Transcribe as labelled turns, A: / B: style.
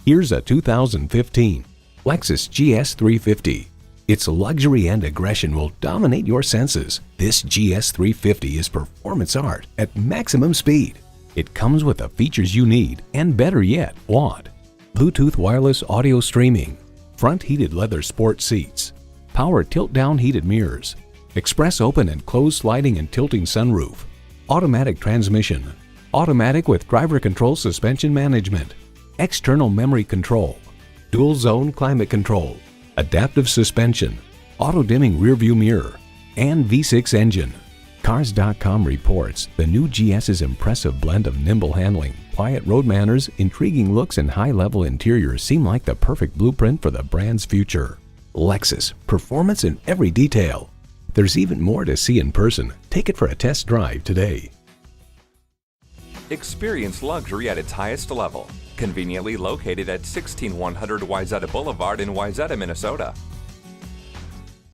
A: Here's a 2015 Lexus GS 350. Its luxury and aggression will dominate your senses. This GS 350 is performance art at maximum speed. It comes with the features you need and, better yet, want. Bluetooth wireless audio streaming, front heated leather sport seats, power tilt-down heated mirrors, express open and closed sliding and tilting sunroof, automatic transmission, automatic with driver control suspension management, external memory control, dual zone climate control, adaptive suspension, auto-dimming rearview mirror, and V6 engine. Cars.com reports the new GS's impressive blend of nimble handling, quiet road manners, intriguing looks, and high-level interior seem like the perfect blueprint for the brand's future. Lexus, performance in every detail. There's even more to see in person. Take it for a test drive today.
B: Experience luxury at its highest level. Conveniently located at 16100 Wayzata Boulevard in Wayzata, Minnesota.